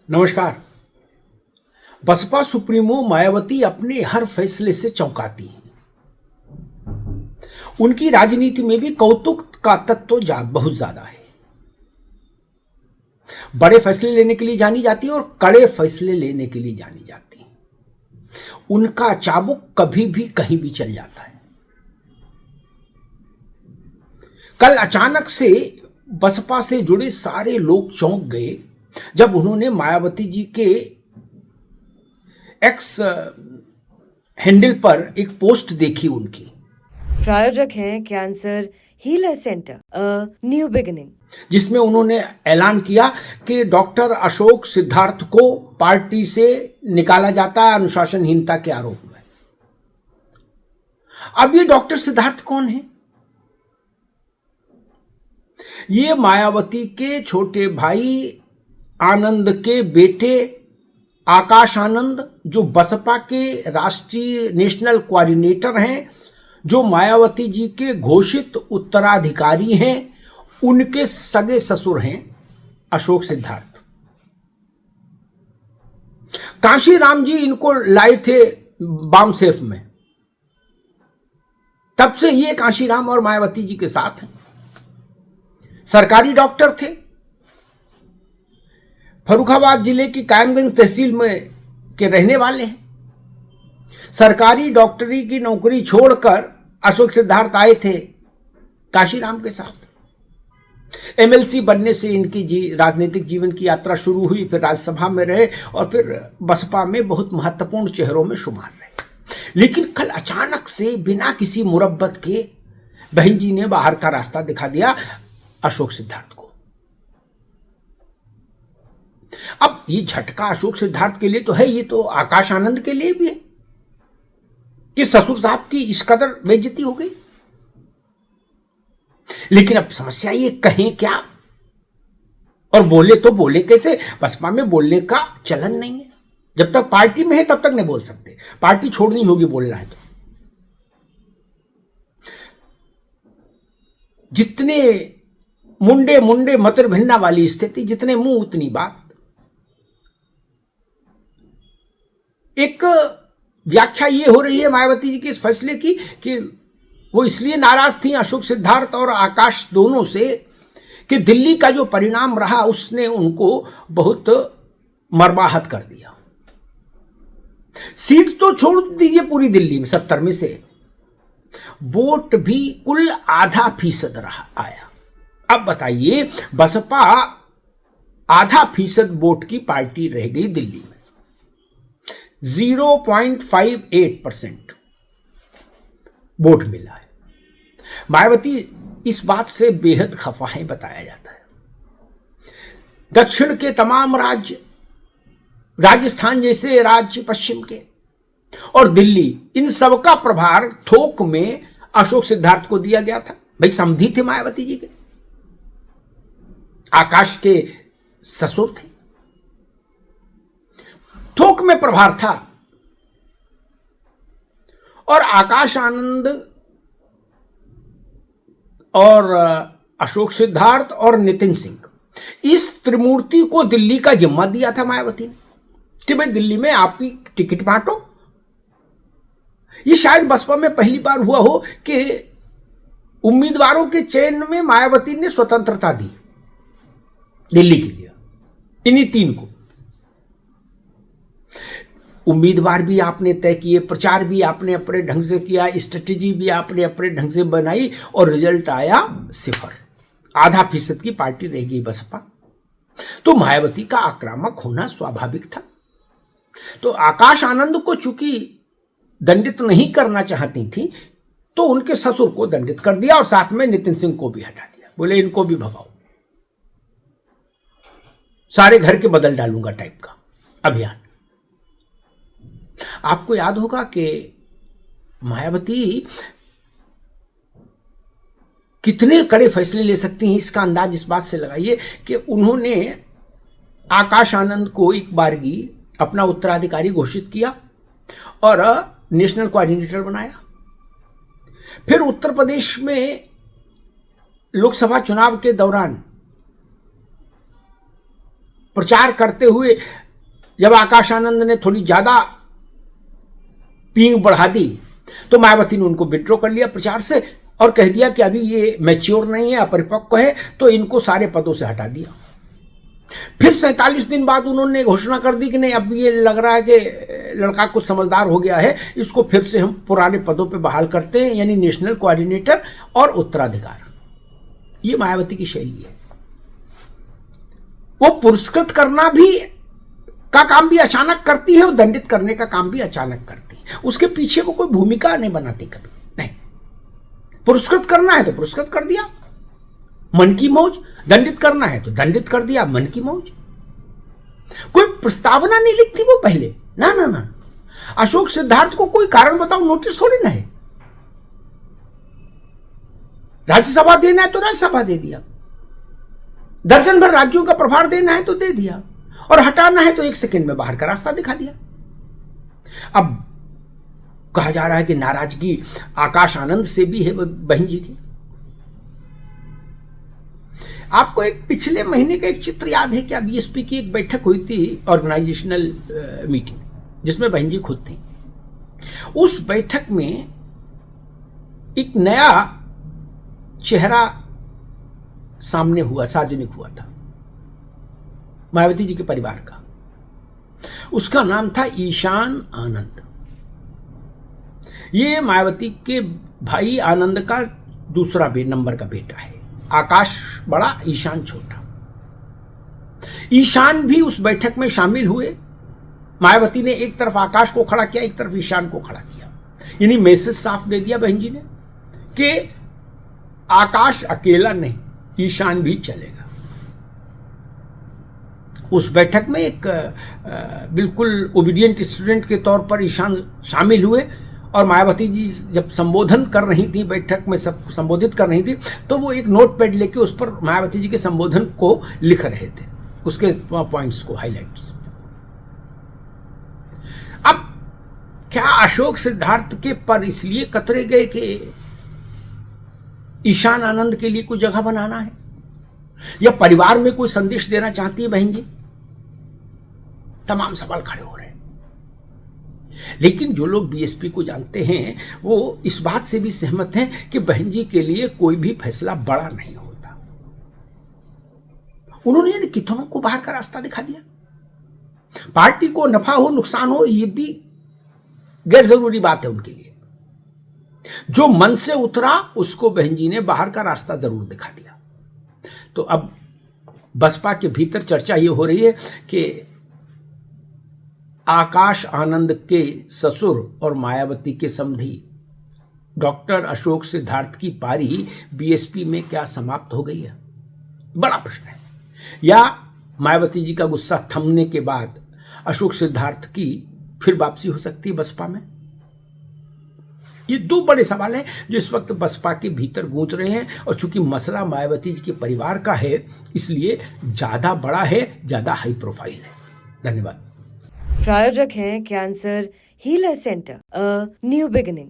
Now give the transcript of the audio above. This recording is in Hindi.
नमस्कार। बसपा सुप्रीमो मायावती अपने हर फैसले से चौंकाती हैं। उनकी राजनीति में भी कौतुक का तत्व बहुत ज्यादा है। बड़े फैसले लेने के लिए जानी जाती है और कड़े फैसले लेने के लिए जानी जाती है। उनका चाबुक कभी भी कहीं भी चल जाता है। कल अचानक से बसपा से जुड़े सारे लोग चौंक गए जब उन्होंने मायावती जी के एक्स हैंडल पर एक पोस्ट देखी उनकी। प्रायोजक हैं cancer healer centre new beginning, जिसमें उन्होंने ऐलान किया कि डॉक्टर अशोक सिद्धार्थ को पार्टी से निकाला जाता है अनुशासनहीनता के आरोप में। अब ये डॉक्टर सिद्धार्थ कौन है? ये मायावती के छोटे भाई आनंद के बेटे आकाश आनंद, जो बसपा के राष्ट्रीय नेशनल कोऑर्डिनेटर हैं, जो मायावती जी के घोषित उत्तराधिकारी हैं, उनके सगे ससुर हैं अशोक सिद्धार्थ। कांशीराम जी इनको लाए थे बामसेफ में, तब से ये कांशीराम और मायावती जी के साथ हैं। सरकारी डॉक्टर थे। फर्रुखाबाद जिले की कायमगंज तहसील में के रहने वाले हैं। सरकारी डॉक्टरी की नौकरी छोड़कर अशोक सिद्धार्थ आए थे कांशीराम के साथ। एमएलसी बनने से इनकी राजनीतिक जीवन की यात्रा शुरू हुई, फिर राज्यसभा में रहे और फिर बसपा में बहुत महत्वपूर्ण चेहरों में शुमार रहे। लेकिन कल अचानक से बिना किसी मुरब्बत के बहन जी ने बाहर का रास्ता दिखा दिया अशोक सिद्धार्थ को। अब ये झटका अशोक सिद्धार्थ के लिए तो है, ये तो आकाश आनंद के लिए भी है कि ससुर साहब की इस कदर बेइज्जती हो गई। लेकिन अब समस्या ये कहें क्या और बोले तो बोले कैसे? बसपा में बोलने का चलन नहीं है। जब तक पार्टी में है तब तक नहीं बोल सकते, पार्टी छोड़नी होगी बोलना है तो। जितने मुंडे मुंडे मतर भिन्ना वाली स्थिति, जितने मुंह उतनी बात। एक व्याख्या ये हो रही है मायावती जी के इस फैसले की कि वो इसलिए नाराज थी अशोक सिद्धार्थ और आकाश दोनों से कि दिल्ली का जो परिणाम रहा उसने उनको बहुत मर्माहत कर दिया। सीट तो छोड़ दीजिए, पूरी दिल्ली में 70 में से वोट भी कुल ½ रहा आया। अब बताइए, बसपा ½ वोट की पार्टी रह गई दिल्ली में। 0.58% वोट मिला है। मायावती इस बात से बेहद खफा है, बताया जाता है। दक्षिण के तमाम राज्य, राजस्थान जैसे राज्य पश्चिम के और दिल्ली, इन सबका प्रभार थोक में अशोक सिद्धार्थ को दिया गया था। भाई समधी थे मायावती जी के, आकाश के ससुर थे, थोक में प्रभार था। और आकाश आनंद और अशोक सिद्धार्थ और नितिन सिंह, इस त्रिमूर्ति को दिल्ली का जिम्मा दिया था मायावती ने कि भाई दिल्ली में आप ही टिकट बांटो। ये शायद बसपा में पहली बार हुआ हो कि उम्मीदवारों के चयन में मायावती ने स्वतंत्रता दी दिल्ली के लिए, इन्हीं 3 को। उम्मीदवार भी आपने तय किए, प्रचार भी आपने अपने ढंग से किया, स्ट्रेटेजी भी आपने अपने ढंग से बनाई और रिजल्ट आया 0। ½ की पार्टी रह गई बसपा। तो मायावती का आक्रामक होना स्वाभाविक था। तो आकाश आनंद को चूंकि दंडित नहीं करना चाहती थी तो उनके ससुर को दंडित कर दिया और साथ में नितिन सिंह को भी हटा दिया। बोले इनको भी भगाओ, सारे घर के बदल डालूंगा टाइप का अभियान। आपको याद होगा कि मायावती कितने कड़े फैसले ले सकती हैं, इसका अंदाज इस बात से लगाइए कि उन्होंने आकाश आनंद को एक बारगी अपना उत्तराधिकारी घोषित किया और नेशनल कोऑर्डिनेटर बनाया। फिर उत्तर प्रदेश में लोकसभा चुनाव के दौरान प्रचार करते हुए जब आकाश आनंद ने थोड़ी ज्यादा पींग बढ़ा दी तो मायावती ने उनको विड्रॉ कर लिया प्रचार से और कह दिया कि अभी ये मैच्योर नहीं है, अपरिपक्व है, तो इनको सारे पदों से हटा दिया। फिर 47 दिन बाद उन्होंने घोषणा कर दी कि नहीं, अब ये लग रहा है कि लड़का कुछ समझदार हो गया है, इसको फिर से हम पुराने पदों पे बहाल करते हैं, यानी नेशनल कोऑर्डिनेटर और उत्तराधिकार। ये मायावती की शैली है। वो पुरस्कृत करना भी का काम भी अचानक करती है और दंडित करने का काम भी अचानक करती है। उसके पीछे वो कोई भूमिका नहीं बनाती कभी, नहीं। पुरस्कृत करना है तो पुरस्कृत कर दिया, मन की मौज। दंडित करना है तो दंडित कर दिया, मन की मौज। कोई प्रस्तावना नहीं लिखती वो पहले, ना ना ना। अशोक सिद्धार्थ को कोई कारण बताओ नोटिस थोड़ी ना है। राज्यसभा देना है तो राज्यसभा दे दिया, दर्जन भर राज्यों का प्रभार देना है तो दे दिया, और हटाना है तो 1 सेकंड में बाहर का रास्ता दिखा दिया। अब कहा जा रहा है कि नाराजगी आकाश आनंद से भी है बहन जी की। आपको एक पिछले महीने का एक चित्र याद है क्या? बीएसपी की एक बैठक हुई थी, ऑर्गेनाइजेशनल मीटिंग, जिसमें बहन जी खुद थी। उस बैठक में एक नया चेहरा सामने हुआ, सार्वजनिक हुआ था मायावती जी के परिवार का। उसका नाम था ईशान आनंद। ये मायावती के भाई आनंद का दूसरा नंबर का बेटा है। आकाश बड़ा, ईशान छोटा। ईशान भी उस बैठक में शामिल हुए। मायावती ने एक तरफ आकाश को खड़ा किया, एक तरफ ईशान को खड़ा किया, यानी मैसेज साफ दे दिया बहन जी ने कि आकाश अकेला नहीं, ईशान भी चलेगा। उस बैठक में एक बिल्कुल ओबीडियंट स्टूडेंट के तौर पर ईशान शामिल हुए, और मायावती जी जब संबोधन कर रही थी, बैठक में सब संबोधित कर रही थी, तो वो एक नोटपैड लेके उस पर मायावती जी के संबोधन को लिख रहे थे, उसके पॉइंट्स को, हाइलाइट्स। अब क्या अशोक सिद्धार्थ के पर इसलिए कतरे गए कि ईशान आनंद के लिए कोई जगह बनाना है, या परिवार में कोई संदेश देना चाहती है बहन जी? तमाम सवाल खड़े हो रहे हैं। लेकिन जो लोग बीएसपी को जानते हैं वो इस बात से भी सहमत हैं कि बहन जी के लिए कोई भी फैसला बड़ा नहीं होता। उन्होंने कितनों को बाहर का रास्ता दिखा दिया। पार्टी को नफा हो नुकसान हो, ये भी गैर जरूरी बात है उनके लिए। जो मन से उतरा उसको बहन जी ने बाहर का रास्ता जरूर दिखा दिया। तो अब बसपा के भीतर चर्चा ये हो रही है कि आकाश आनंद के ससुर और मायावती के समधी डॉक्टर अशोक सिद्धार्थ की पारी बीएसपी में क्या समाप्त हो गई है? बड़ा प्रश्न है। या मायावती जी का गुस्सा थमने के बाद अशोक सिद्धार्थ की फिर वापसी हो सकती है बसपा में? ये दो बड़े सवाल हैं जो इस वक्त बसपा के भीतर गूंज रहे हैं, और चूंकि मसला मायावती जी के परिवार का है इसलिए ज्यादा बड़ा है, ज्यादा हाई प्रोफाइल है। धन्यवाद। प्रायोजक हैं cancer healer centre, a new beginning.